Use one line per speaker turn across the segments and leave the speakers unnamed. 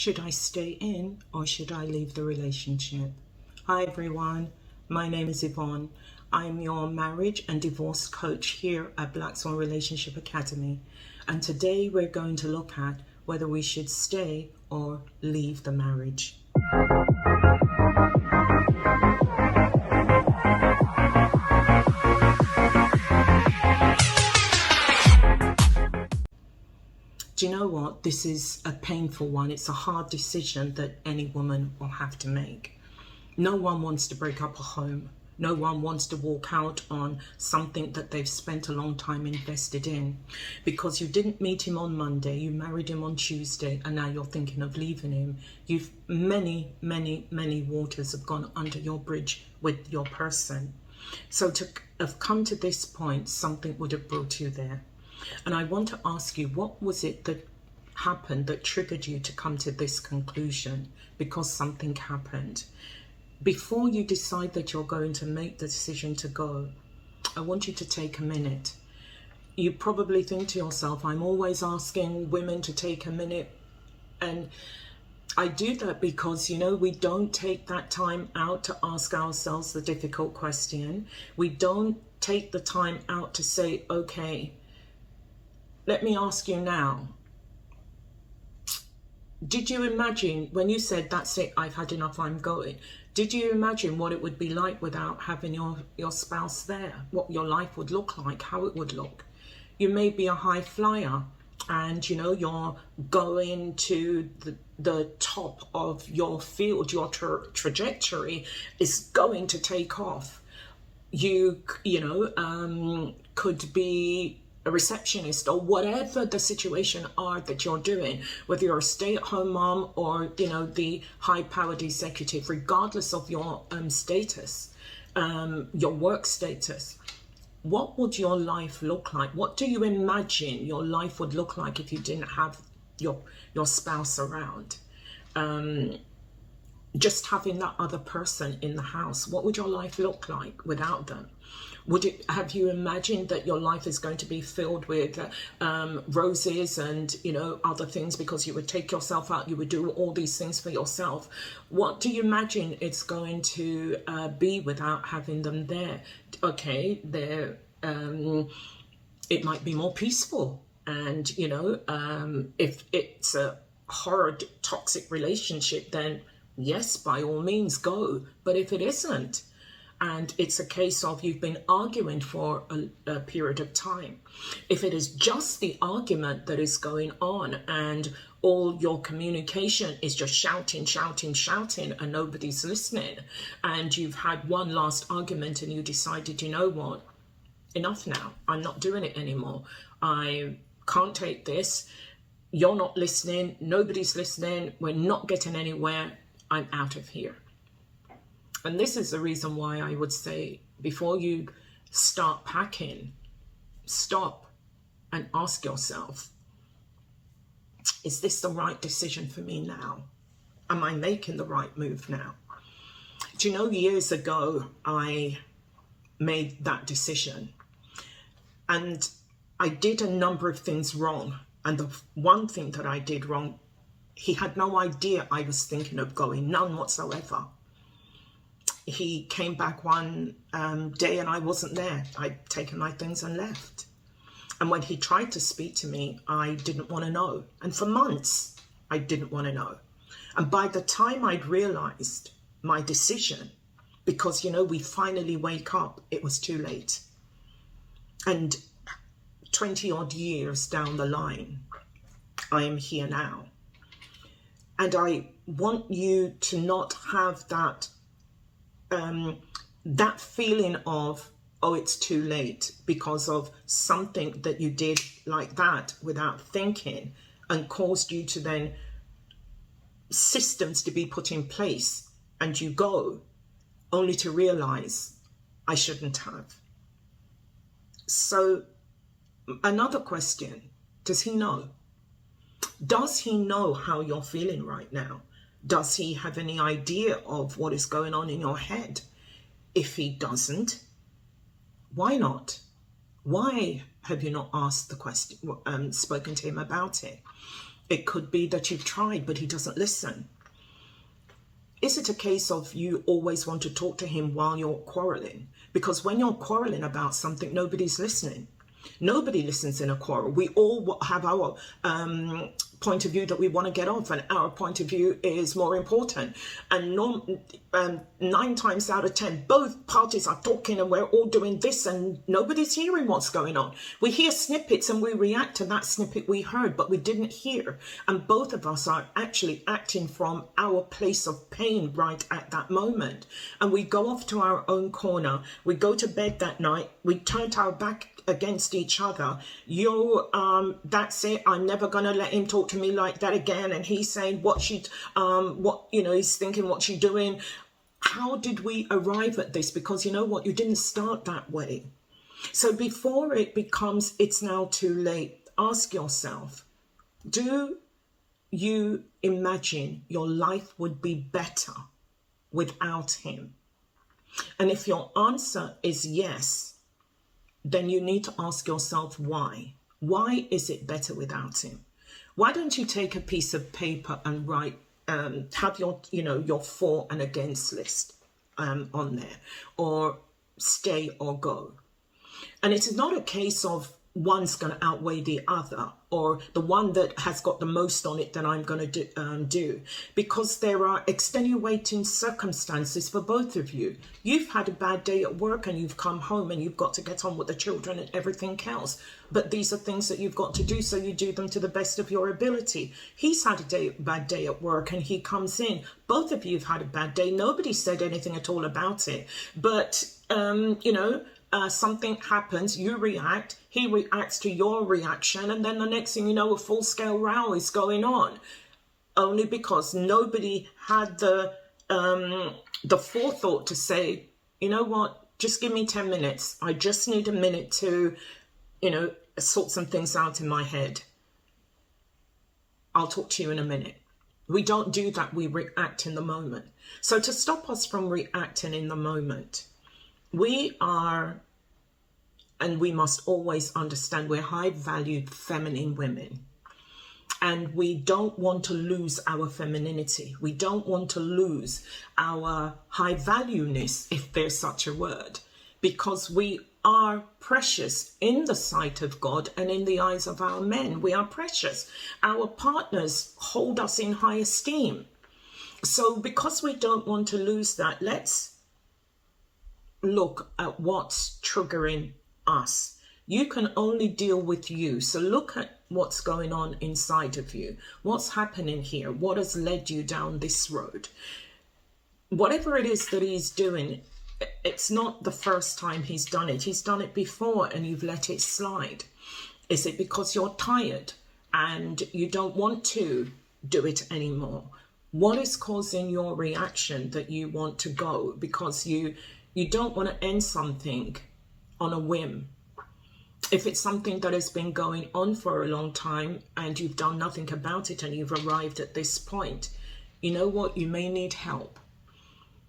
Should I stay in or should I leave the relationship? Hi everyone, my name is Yvonne. I'm your marriage and divorce coach here at Black Swan Relationship Academy. And today we're going to look at whether we should stay or leave the marriage. Do you know what? This is a painful one. It's a hard decision that any woman will have to make. No one wants to break up a home. No one wants to walk out on something that they've spent a long time invested in. Because you didn't meet him on Monday, you married him on Tuesday, and now you're thinking of leaving him. Many waters have gone under your bridge with your person. So to have come to this point, something would have brought you there. And I want to ask you, what was it that happened that triggered you to come to this conclusion? Because something happened. Before you decide that you're going to make the decision to go, I want you to take a minute. You probably think to yourself, I'm always asking women to take a minute. And I do that because, you know, we don't take that time out to ask ourselves the difficult question. We don't take the time out to say, okay, let me ask you now, did you imagine when you said, that's it, I've had enough, I'm going, did you imagine what it would be like without having your spouse there? What your life would look like, how it would look? You may be a high flyer and, you know, you're going to the top of your field, your trajectory is going to take off. You could be a receptionist or whatever the situation are that you're doing, whether you're a stay-at-home mom or, you know, the high-powered executive, regardless of your status, your work status. What would your life look like? What do you imagine your life would look like if you didn't have your spouse around? Just having that other person in the house, what would your life look like without them? Have you imagined that your life is going to be filled with roses and, you know, other things, because you would take yourself out, you would do all these things for yourself? What do you imagine it's going to be without having them there? Okay, it might be more peaceful. And, you know, if it's a horrid, toxic relationship, then yes, by all means go. But if it isn't, and it's a case of you've been arguing for a period of time, if it is just the argument that is going on and all your communication is just shouting, and nobody's listening, and you've had one last argument and you decided, you know what, enough now, I'm not doing it anymore, I can't take this, you're not listening, nobody's listening, we're not getting anywhere, I'm out of here. And this is the reason why I would say, before you start packing, stop and ask yourself, is this the right decision for me now? Am I making the right move now? Do you know, years ago, I made that decision and I did a number of things wrong. And the one thing that I did wrong, he had no idea I was thinking of going, none whatsoever. He came back one day and I wasn't there. I'd taken my things and left. And when he tried to speak to me, I didn't want to know. And for months, I didn't want to know. And by the time I'd realized my decision, because, you know, we finally wake up, it was too late. And 20 odd years down the line, I am here now. And I want you to not have that that feeling of, oh, it's too late because of something that you did like that without thinking and caused you to then systems to be put in place, and you go only to realize I shouldn't have. So another question, does he know? Does he know how you're feeling right now? Does he have any idea of what is going on in your head? If he doesn't, why not? Why have you not asked the question, spoken to him about it? It could be that you've tried, but he doesn't listen. Is it a case of you always want to talk to him while you're quarreling? Because when you're quarreling about something, nobody's listening. Nobody listens in a quarrel. We all have our point of view that we want to get off, and our point of view is more important. And 9 times out of 10, both parties are talking and we're all doing this and nobody's hearing what's going on. We hear snippets and we react to that snippet we heard, but we didn't hear. And both of us are actually acting from our place of pain right at that moment. And we go off to our own corner. We go to bed that night. We turned our back against each other. That's it. I'm never gonna let him talk to me like that again. And he's saying he's thinking, what's she doing? How did we arrive at this? Because you know what, you didn't start that way. So before it becomes it's now too late, ask yourself, do you imagine your life would be better without him? And if your answer is yes, then you need to ask yourself why. Why is it better without him? Why don't you take a piece of paper and write, have your for and against list on there, or stay or go. And it is not a case of one's going to outweigh the other, or the one that has got the most on it that I'm going to do, because there are extenuating circumstances for both of you. You've had a bad day at work and you've come home and you've got to get on with the children and everything else. But these are things that you've got to do, so you do them to the best of your ability. He's had a bad day at work and he comes in. Both of you have had a bad day. Nobody said anything at all about it. But, something happens, you react, he reacts to your reaction, and then the next thing you know, a full-scale row is going on, only because nobody had the forethought to say, you know what, just give me 10 minutes. I just need a minute to, sort some things out in my head. I'll talk to you in a minute. We don't do that. We react in the moment. So to stop us from reacting in the moment, we are, and we must always understand, we're high-valued feminine women. And we don't want to lose our femininity. We don't want to lose our high-valueness, if there's such a word, because we are precious in the sight of God and in the eyes of our men. We are precious. Our partners hold us in high esteem. So because we don't want to lose that, let's look at what's triggering us. You can only deal with you. So look at what's going on inside of you. What's happening here? What has led you down this road? Whatever it is that he's doing, it's not the first time he's done it. He's done it before and you've let it slide. Is it because you're tired and you don't want to do it anymore? What is causing your reaction that you want to go? Because you don't want to end something on a whim. If it's something that has been going on for a long time and you've done nothing about it and you've arrived at this point, you know what? You may need help.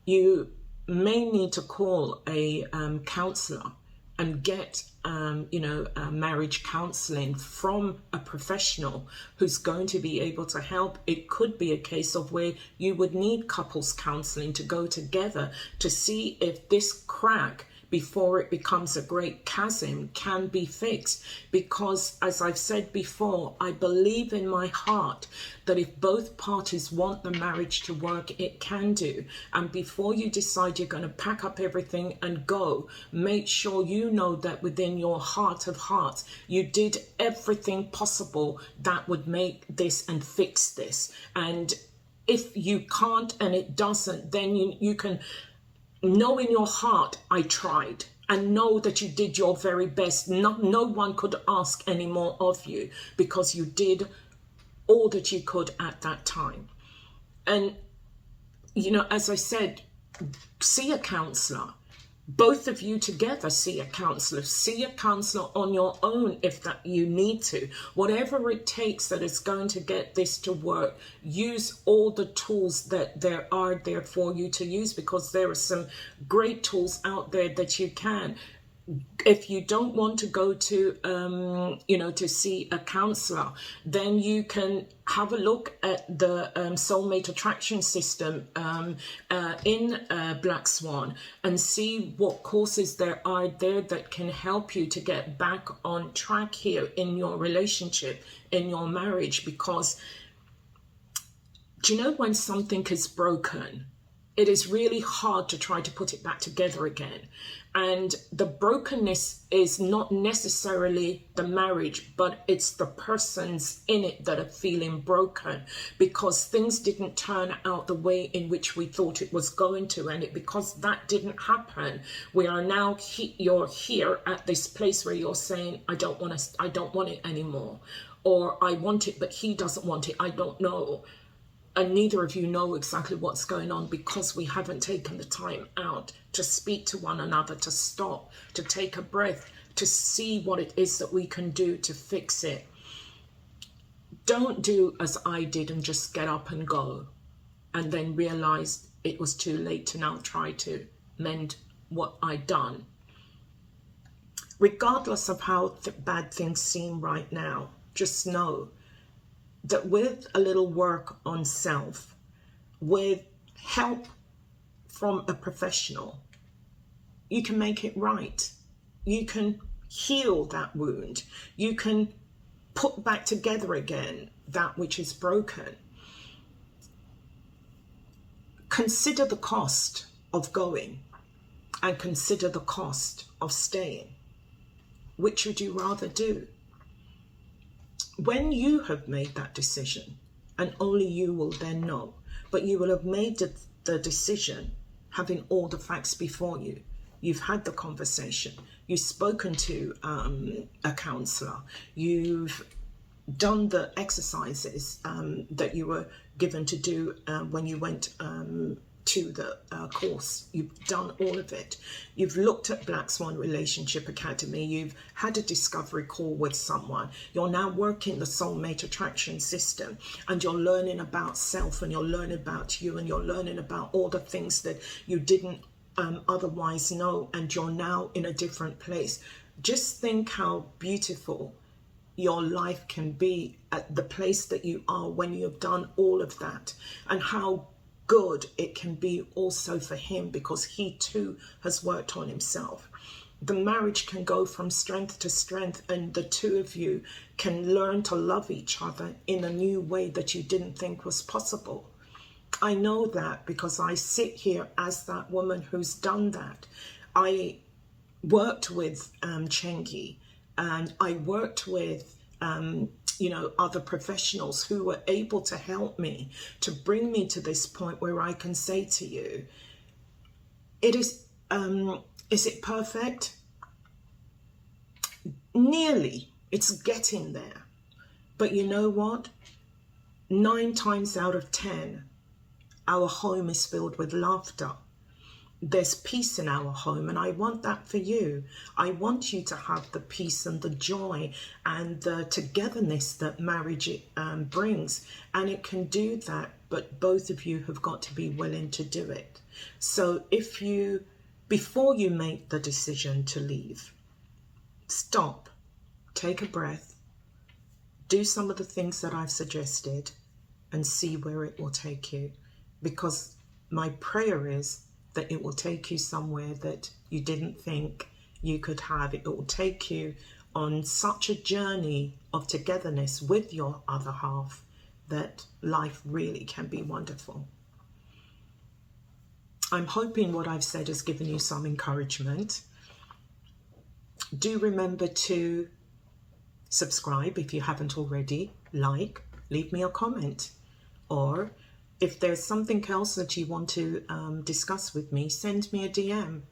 You may need to call a counselor and get, marriage counseling from a professional who's going to be able to help. It could be a case of where you would need couples counseling to go together to see if this crack, before it becomes a great chasm, can be fixed. Because as I've said before, I believe in my heart that if both parties want the marriage to work, it can do. And before you decide you're going to pack up everything and go, make sure you know that within your heart of hearts, you did everything possible that would make this and fix this. And if you can't and it doesn't, then you can know in your heart, I tried, and know that you did your very best. No one could ask any more of you because you did all that you could at that time. And, as I said, see a counselor. Both of you together see a counselor. See a counselor on your own if that you need to. Whatever it takes that is going to get this to work, use all the tools that there are there for you to use, because there are some great tools out there that you can. If you don't want to go to, to see a counselor, then you can have a look at the soulmate attraction system in Black Swan and see what courses there are there that can help you to get back on track here in your relationship, in your marriage. Because do you know when something is broken, it is really hard to try to put it back together again. And the brokenness is not necessarily the marriage, but it's the persons in it that are feeling broken because things didn't turn out the way in which we thought it was going to. And because that didn't happen, we are now, you're here at this place where you're saying, I don't want it anymore. Or I want it, but he doesn't want it. I don't know. And neither of you know exactly what's going on because we haven't taken the time out to speak to one another, to stop, to take a breath, to see what it is that we can do to fix it. Don't do as I did and just get up and go and then realize it was too late to now try to mend what I'd done. Regardless of how bad things seem right now, just know that with a little work on self, with help from a professional, you can make it right. You can heal that wound. You can put back together again that which is broken. Consider the cost of going and consider the cost of staying. Which would you rather do? When you have made that decision, and only you will then know, but you will have made the decision having all the facts before you. You've had the conversation. You've spoken to a counsellor. You've done the exercises that you were given to do when you went to the course. You've done all of it. You've looked at Black Swan Relationship Academy. You've had a discovery call with someone. You're now working the soulmate attraction system, and you're learning about self, and you're learning about you, and you're learning about all the things that you didn't otherwise know, and you're now in a different place. Just think how beautiful your life can be at the place that you are when you've done all of that, and how good it can be also for him because he too has worked on himself. The marriage can go from strength to strength, and the two of you can learn to love each other in a new way that you didn't think was possible. I know that because I sit here as that woman who's done that. I worked with Chengi, and I worked with other professionals who were able to help me to bring me to this point where I can say to you, is it perfect? Nearly. It's getting there. But you know what? 9 times out of 10, our home is filled with laughter. There's peace in our home, and I want that for you. I want you to have the peace and the joy and the togetherness that marriage brings, and it can do that, but both of you have got to be willing to do it. So before you make the decision to leave, stop, take a breath, do some of the things that I've suggested, and see where it will take you. Because my prayer is that it will take you somewhere that you didn't think you could have. It will take you on such a journey of togetherness with your other half that life really can be wonderful. I'm hoping what I've said has given you some encouragement. Do remember to subscribe if you haven't already, leave me a comment, or if there's something else that you want to discuss with me, send me a DM,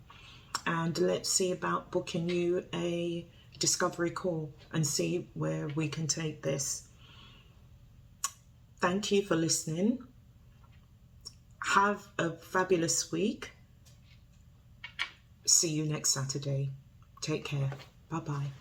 and let's see about booking you a discovery call and see where we can take this. Thank you for listening. Have a fabulous week. See you next Saturday. Take care. Bye-bye.